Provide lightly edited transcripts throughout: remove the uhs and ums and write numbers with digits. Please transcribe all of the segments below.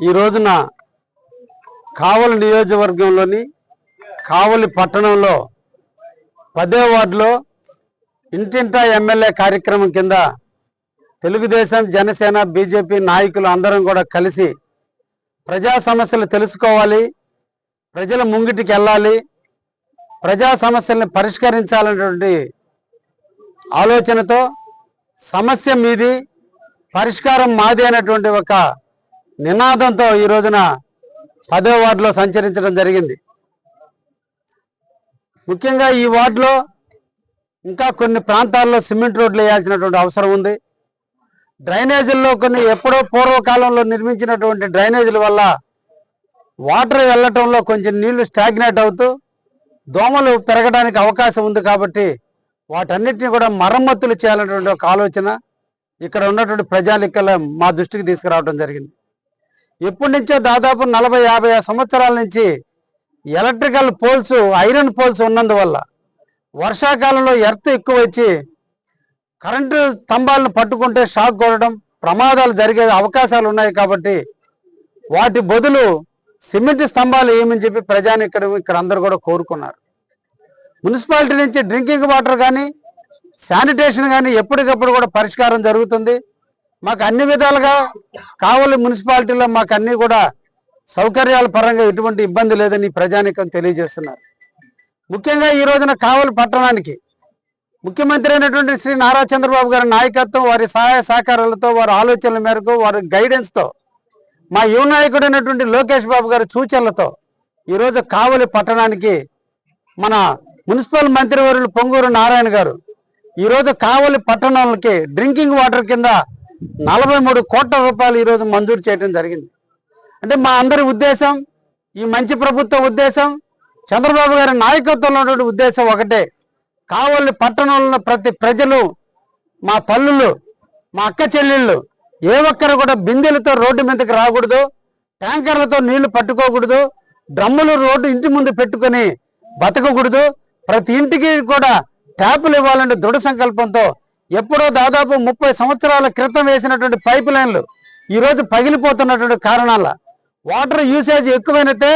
ఈ రోజున కావలి నియోజకవర్గంలోని కావలి పట్టణంలో 10వ వార్డులో ఇంటింటా ఎమ్మెల్యే కార్యక్రమం కింద తెలుగుదేశం జనసేన బీజేపీ నాయకులు అందరం కూడా కలిసి ప్రజా సమస్యలు తెలుసుకోవాలి, ప్రజల ముంగిటికి వెళ్ళాలి, ప్రజా సమస్యల్ని పరిష్కరించాలనేటువంటి ఆలోచనతో సమస్య మీది పరిష్కారం మాది అనేటువంటి ఒక నినాదంతో ఈ రోజున 10వ వార్డులో సంచరించడం జరిగింది. ముఖ్యంగా ఈ వార్డులో ఇంకా కొన్ని ప్రాంతాల్లో సిమెంట్ రోడ్లు వేయాల్సినటువంటి అవసరం ఉంది. డ్రైనేజీల్లో కొన్ని ఎప్పుడో పూర్వకాలంలో నిర్మించినటువంటి డ్రైనేజీల వల్ల వాటర్ వెళ్ళటంలో కొంచెం నీళ్లు స్టాగ్నేట్ అవుతూ దోమలు పెరగడానికి అవకాశం ఉంది. కాబట్టి వాటన్నిటిని కూడా మరమ్మతులు చేయాలనేటువంటి ఒక ఆలోచన ఇక్కడ ఉన్నటువంటి ప్రజానికల మా దృష్టికి తీసుకురావడం జరిగింది. ఎప్పటి నుంచో దాదాపు 40-50 సంవత్సరాల నుంచి ఎలక్ట్రికల్ పోల్స్, ఐరన్ పోల్స్ ఉన్నందువల్ల వర్షాకాలంలో ఎర్త్ ఎక్కువ వచ్చి కరెంటు స్తంభాలను పట్టుకుంటే షాక్ కొట్టడం, ప్రమాదాలు జరిగే అవకాశాలు ఉన్నాయి. కాబట్టి వాటి బదులు సిమెంట్ స్తంభాలు ఏమని చెప్పి ప్రజానికలు ఇక్కడ అందరూ కూడా కోరుకున్నారు. మున్సిపాలిటీ నుంచి డ్రింకింగ్ వాటర్ కానీ శానిటేషన్ కానీ ఎప్పటికప్పుడు కూడా పరిష్కారం జరుగుతుంది. మాకు అన్ని విధాలుగా కావలి మున్సిపాలిటీలో మాకు అన్ని కూడా సౌకర్యాల పరంగా ఎటువంటి ఇబ్బంది లేదని ప్రజానికం తెలియజేస్తున్నారు. ముఖ్యంగా ఈ రోజున కావలి పట్టణానికి ముఖ్యమంత్రి అయినటువంటి శ్రీ నారా చంద్రబాబు గారి నాయకత్వం, వారి సహాయ సహకారాలతో, వారి ఆలోచనల మేరకు, వారి గైడెన్స్తో, మా యువ నాయకుడైనటువంటి లోకేష్ బాబు గారి సూచనలతో ఈరోజు కావలి పట్టణానికి మన మున్సిపల్ మంత్రివర్యులు పొంగూరు నారాయణ గారు ఈరోజు కావలి పట్టణాలకి డ్రింకింగ్ వాటర్ కింద 43 కోట్ల రూపాయలు ఈరోజు మంజూరు చేయడం జరిగింది. అంటే మా అందరి ఉద్దేశం, ఈ మంచి ప్రభుత్వ ఉద్దేశం, చంద్రబాబు గారి నాయకత్వంలో ఉన్నటువంటి ఉద్దేశం ఒకటే. కావలి పట్టణంలో ప్రతి ప్రజలు, మా తల్లులు, మా అక్క చెల్లెళ్ళు ఏ ఒక్కరు కూడా బిందెలతో రోడ్డు మీదకి రాకూడదు, ట్యాంకర్లతో నీళ్లు పట్టుకోకూడదు, డ్రమ్ములు రోడ్డు ఇంటి ముందు పెట్టుకొని బతకకూడదు. ప్రతి ఇంటికి కూడా ట్యాపులు ఇవ్వాలంటే దృఢ సంకల్పంతో ఎప్పుడో దాదాపు 30 సంవత్సరాల క్రితం వేసినటువంటి పైప్ లైన్లు ఈరోజు పగిలిపోతున్నటువంటి కారణాల వాటర్ యూసేజ్ ఎక్కువైనతే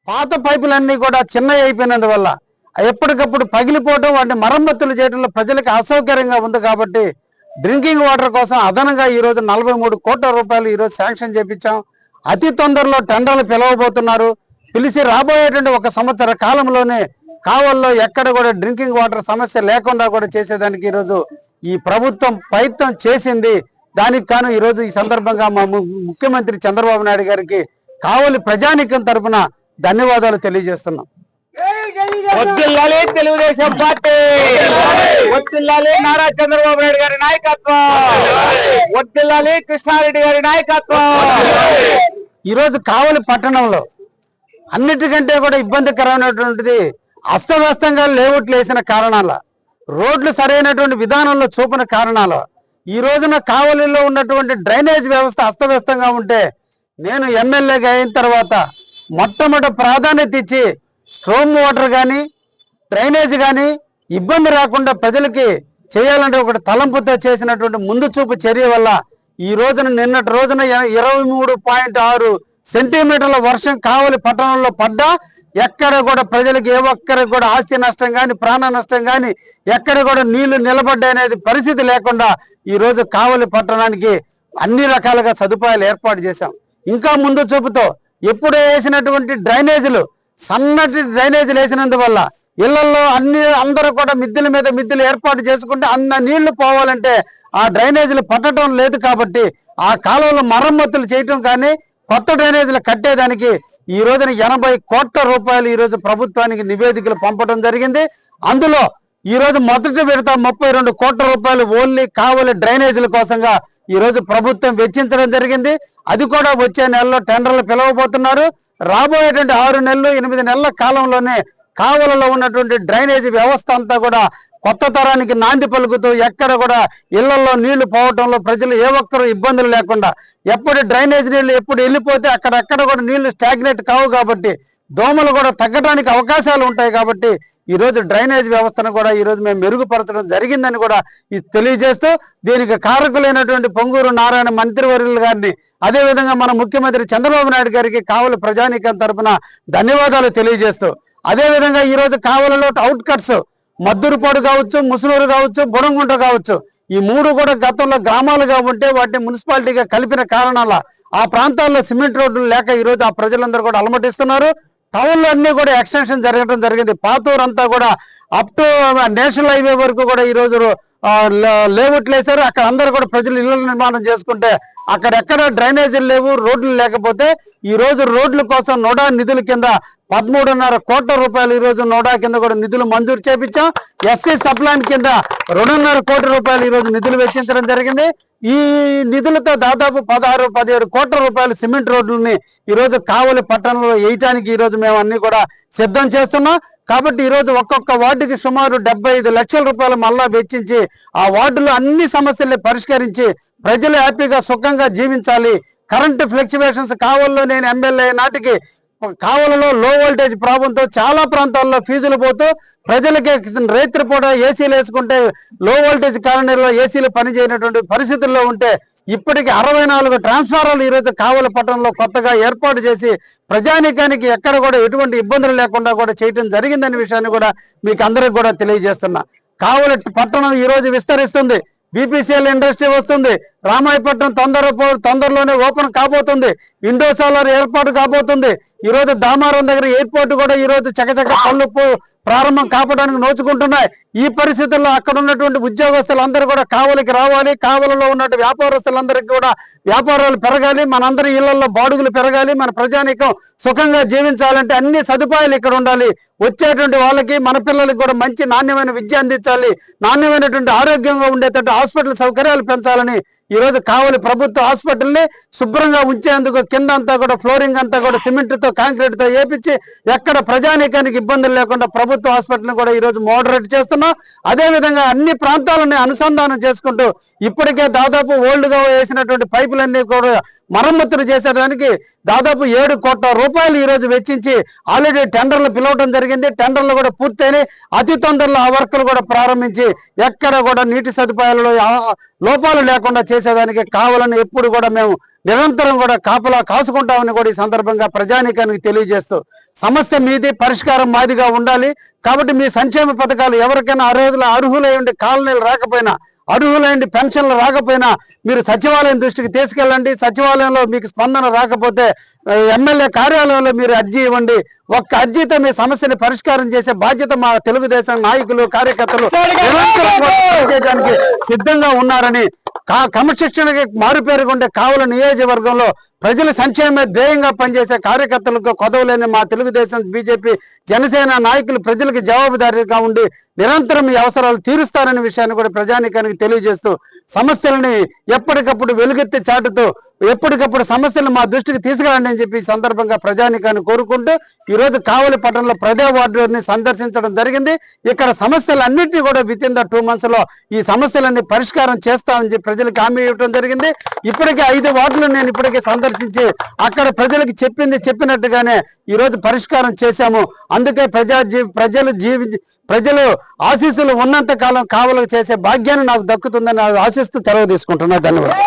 పాత పైపులన్నీ కూడా చిన్నవి అయిపోయినందువల్ల ఎప్పటికప్పుడు పగిలిపోవడం, వాటిని మరమ్మతులు చేయడంలో ప్రజలకు అసౌకర్యంగా ఉంది. కాబట్టి డ్రింకింగ్ వాటర్ కోసం అదనంగా ఈరోజు 43 కోట్ల రూపాయలు ఈరోజు శాంక్షన్ చేపించాం. అతి తొందరలో టెండర్లు పిలవబోతున్నారు. పిలిచి రాబోయేటువంటి 1 సంవత్సర కాలంలోనే కావల్లో ఎక్కడ కూడా డ్రింకింగ్ వాటర్ సమస్య లేకుండా కూడా చేసేదానికి ఈరోజు ఈ ప్రభుత్వం ప్రయత్నం చేసింది. దానికి కాను ఈరోజు ఈ సందర్భంగా మా ముఖ్యమంత్రి చంద్రబాబు నాయుడు గారికి కావలి ప్రజానీకం తరఫున ధన్యవాదాలు తెలియజేస్తున్నాం. వద్దిల్లాలి తెలుగుదేశం పార్టీ, వద్దిల్లాలి నారా చంద్రబాబు నాయుడు గారి నాయకత్వం, వద్దిల్లాలి కృష్ణారెడ్డి గారి నాయకత్వం. ఈరోజు కావలి పట్టణంలో అన్నిటికంటే కూడా ఇబ్బందికరమైనటువంటిది అస్తవ్యస్తంగా లేఅవుట్లు వేసిన కారణాల, రోడ్లు సరైనటువంటి విధానంలో చూపిన కారణాల ఈ రోజున కావలిలో ఉన్నటువంటి డ్రైనేజ్ వ్యవస్థ అస్తవ్యస్తంగా ఉంటే నేను ఎమ్మెల్యేగా అయిన తర్వాత మొట్టమొదటి ప్రాధాన్యత ఇచ్చి స్ట్రోమ్ వాటర్ కానీ డ్రైనేజ్ కానీ ఇబ్బంది రాకుండా ప్రజలకి చేయాలంటే ఒక తలంపుతో చేసినటువంటి ముందు చూపు చర్య వల్ల ఈ రోజున నిన్నటి రోజున 23.6 సెంటీమీటర్ల వర్షం కావలి పట్టణంలో పడ్డా ఎక్కడ కూడా ప్రజలకు ఏ ఒక్కరికి కూడా ఆస్తి నష్టం కానీ ప్రాణ నష్టం కానీ ఎక్కడ కూడా నీళ్లు నిలబడ్డాయనేది పరిస్థితి లేకుండా ఈరోజు కావలి పట్టణానికి అన్ని రకాలుగా సదుపాయాలు ఏర్పాటు చేశాం. ఇంకా ముందు చూపుతో ఎప్పుడు వేసినటువంటి డ్రైనేజీలు సన్నటి డ్రైనేజీలు వేసినందువల్ల ఇళ్లలో అందరూ కూడా మిద్దెల మీద మిద్దెలు ఏర్పాటు చేసుకుంటే అన్న నీళ్లు పోవాలంటే ఆ డ్రైనేజీలు పట్టడం లేదు. కాబట్టి ఆ కాలంలో మరమ్మతులు చేయటం కానీ కొత్త డ్రైనేజీలు కట్టేదానికి ఈ రోజున 80 కోట్ల రూపాయలు ఈరోజు ప్రభుత్వానికి నివేదికలు పంపడం జరిగింది. అందులో ఈరోజు మొదటి విడత 32 కోట్ల రూపాయలు ఓన్లీ కావలి డ్రైనేజీల కోసంగా ఈరోజు ప్రభుత్వం వెచ్చించడం జరిగింది. అది కూడా వచ్చే నెలలో టెండర్లు పిలవబోతున్నారు. రాబోయేటువంటి 6 నెలలు 8 నెలల కాలంలోనే కావలలో ఉన్నటువంటి డ్రైనేజీ వ్యవస్థ అంతా కూడా కొత్త తరానికి నాంది పలుకుతూ ఎక్కడ కూడా ఇళ్లలో నీళ్లు పోవటంలో ప్రజలు ఏ ఒక్కరు ఇబ్బందులు లేకుండా ఎప్పుడు డ్రైనేజ్ నీళ్లు ఎప్పుడు వెళ్ళిపోతే అక్కడక్కడ కూడా నీళ్లు స్టాగ్నేట్ కావు కాబట్టి దోమలు కూడా తగ్గడానికి అవకాశాలు ఉంటాయి కాబట్టి ఈ రోజు డ్రైనేజ్ వ్యవస్థను కూడా ఈ రోజు మేము మెరుగుపరచడం జరిగిందని కూడా తెలియజేస్తూ దీనికి కారకులైనటువంటి పొంగూరు నారాయణ మంత్రివర్యులు గారిని అదేవిధంగా మన ముఖ్యమంత్రి చంద్రబాబు నాయుడు గారికి కావలి ప్రజానీకం తరపున ధన్యవాదాలు తెలియజేస్తూ అదేవిధంగా ఈ రోజు కావలిలో అవుట్ కట్స్ మద్దూరుపాడు కావచ్చు, ముసునూరు కావచ్చు, బుడంగుంట కావచ్చు, ఈ మూడు కూడా గతంలో గ్రామాలుగా ఉంటే వాటిని మున్సిపాలిటీగా కలిపిన కారణాల ఆ ప్రాంతాల్లో సిమెంట్ రోడ్లు లేక ఈ రోజు ఆ ప్రజలందరూ కూడా అలమటిస్తున్నారు. టౌన్లో అన్ని కూడా ఎక్స్టెన్షన్ జరగడం జరిగింది. పాతూరు అంతా కూడా అప్ టు నేషనల్ హైవే వరకు కూడా ఈ రోజు లేఅవుట్లు వేశారు. అక్కడ అందరూ కూడా ప్రజలు ఇళ్ల నిర్మాణం చేసుకుంటే అక్కడెక్కడ డ్రైనేజీలు లేవు, రోడ్లు లేకపోతే ఈ రోజు రోడ్ల కోసం నోడా నిధుల కింద 13.5 కోట్ల రూపాయలు ఈ రోజు నోడా కింద కూడా నిధులు మంజూరు చేపించాం. ఎస్సీ సప్లాన్ కింద 2.5 కోట్ల రూపాయలు ఈ రోజు నిధులు వెచ్చించడం జరిగింది. ఈ నిధులతో దాదాపు 16-17 కోట్ల రూపాయల సిమెంట్ రోడ్లని ఈ రోజు కావలి పట్టణంలో వేయటానికి ఈ రోజు మేము అన్ని కూడా సిద్ధం చేస్తున్నాం. కాబట్టి ఈ రోజు ఒక్కొక్క వార్డుకి సుమారు 75 లక్షల రూపాయలు మళ్ళా వెచ్చించి ఆ వార్డులో అన్ని సమస్యల్ని పరిష్కరించి ప్రజలు హ్యాపీగా సుఖంగా జీవించాలి. కరెంటు ఫ్లక్చువేషన్స్ కావల్లో నేను ఎమ్మెల్యే నాటికి కావలలో లో వోల్టేజ్ ప్రాబ్లంతో చాలా ప్రాంతాల్లో ఫీజులు పోతూ ప్రజలకి రైతులు కూడా ఏసీలు వేసుకుంటే లో వోల్టేజ్ కారణంలో ఏసీలు పనిచేయనటువంటి పరిస్థితుల్లో ఉంటే ఇప్పటికి 64 ట్రాన్స్ఫార్మర్లు ఈరోజు కావలి పట్టణంలో కొత్తగా ఏర్పాటు చేసి ప్రజానీకానికి ఎక్కడ కూడా ఎటువంటి ఇబ్బందులు లేకుండా కూడా చేయడం జరిగిందనే విషయాన్ని కూడా మీకు అందరికి కూడా తెలియజేస్తున్నా. కావలి పట్టణం ఈ రోజు విస్తరిస్తుంది. బీపీసీఎల్ ఇండస్ట్రీ వస్తుంది. రామాయపట్నం తొందరలోనే ఓపెన్ కాబోతుంది. ఇండో సోలార్ ఏర్పాటు కాబోతుంది. ఈ రోజు దామారం దగ్గర ఎయిర్పోర్ట్ కూడా ఈ రోజు చకచక పనులు ప్రారంభం కావడానికి నోచుకుంటున్నాయి. ఈ పరిస్థితుల్లో అక్కడ ఉన్నటువంటి ఉద్యోగస్తులందరూ కూడా కావలికి రావాలి. కావలిలో ఉన్నటువంటి వ్యాపారస్తులందరికీ కూడా వ్యాపారాలు పెరగాలి. మనందరి ఇళ్లలో బాడుగులు పెరగాలి. మన ప్రజానీకం సుఖంగా జీవించాలంటే అన్ని సదుపాయాలు ఇక్కడ ఉండాలి. వచ్చేటువంటి వాళ్ళకి మన పిల్లలకి కూడా మంచి నాణ్యమైన విద్య అందించాలి. నాణ్యమైనటువంటి ఆరోగ్యంగా ఉండేటట్టు హాస్పిటల్ సౌకర్యాలు పెంచాలని ఈ రోజు కావలి ప్రభుత్వ హాస్పిటల్ని శుభ్రంగా ఉంచేందుకు కింద అంతా కూడా ఫ్లోరింగ్ అంతా కూడా సిమెంట్ తో కాంక్రీట్ తో వేపించి ఎక్కడ ప్రజానీకానికి ఇబ్బందులు లేకుండా ప్రభుత్వ హాస్పిటల్ కూడా ఈ రోజు మోడరేట్ చేస్తున్నాం. అదే విధంగా అన్ని ప్రాంతాలని అనుసంధానం చేసుకుంటూ ఇప్పటికే దాదాపు ఓల్డ్ గా వేసినటువంటి పైపులన్నీ కూడా మరమ్మతులు చేసేదానికి దాదాపు 7 కోట్ల రూపాయలు ఈ రోజు వెచ్చించి ఆల్రెడీ టెండర్లు పిలవడం జరిగింది. టెండర్లు కూడా పూర్తయినాయి. అతి తొందరలో ఆ వర్కులు కూడా ప్రారంభించి ఎక్కడ కూడా నీటి సదుపాయాలలో లోపాలు లేకుండా చేసేదానికి కావాలని ఎప్పుడు కూడా మేము నిరంతరం కూడా కాపలా కాసుకుంటామని కూడా ఈ సందర్భంగా ప్రజానీకానికి తెలియజేస్తూ సమస్య మీది, పరిష్కారం మాదిగా ఉండాలి. కాబట్టి మీ సంక్షేమ పథకాలు ఎవరికైనా ఆ రోజులో అర్హులై ఉండి కాలనీలు రాకపోయినా, అర్హులైండి పెన్షన్లు రాకపోయినా మీరు సచివాలయం దృష్టికి తీసుకెళ్ళండి. సచివాలయంలో మీకు స్పందన రాకపోతే ఎమ్మెల్యే కార్యాలయంలో మీరు అర్జీ ఇవ్వండి. ఒక్క అర్జీతో మీ సమస్యని పరిష్కారం చేసే బాధ్యత మా తెలుగుదేశం నాయకులు, కార్యకర్తలు చేయడానికి సిద్ధంగా ఉన్నారని క్రమశిక్షణకి మారుపేరుగుండే కావలి నియోజకవర్గంలో ప్రజల సంక్షేమ ధ్యేయంగా పనిచేసే కార్యకర్తలకు కొదవలేని మా తెలుగుదేశం, బీజేపీ, జనసేన నాయకులు ప్రజలకు జవాబుదారీగా ఉండి నిరంతరం ఈ అవసరాలు తీరుస్తారనే విషయాన్ని కూడా ప్రజానీకానికి తెలియజేస్తూ సమస్యలని ఎప్పటికప్పుడు వెలుగెత్తి చాటుతూ ఎప్పటికప్పుడు సమస్యలను మా దృష్టికి తీసుకురండి అని చెప్పి ఈ సందర్భంగా ప్రజానీకాన్ని కోరుకుంటూ ఈ రోజు కావలి పట్టణంలో ప్రజా వార్డుని సందర్శించడం జరిగింది. ఇక్కడ సమస్యలన్నింటినీ కూడా విత్ ఇన్ ద 2 months లో ఈ సమస్యలన్నీ పరిష్కారం చేస్తామని చెప్పి ప్రజలకు హామీ ఇవ్వడం జరిగింది. ఇప్పటికే 5 వార్డులు నేను ఇప్పటికే సందర్శించి అక్కడ ప్రజలకు చెప్పినట్టుగానే ఈ రోజు పరిష్కారం చేశాము. అందుకే ప్రజలు ఆశీస్సులు ఉన్నంత కాలం కావలి చేసే భాగ్యాన్ని నాకు దక్కుతుందని ఆశిస్తూ తెరవ తీసుకుంటున్నా. ధన్యవాదాలు.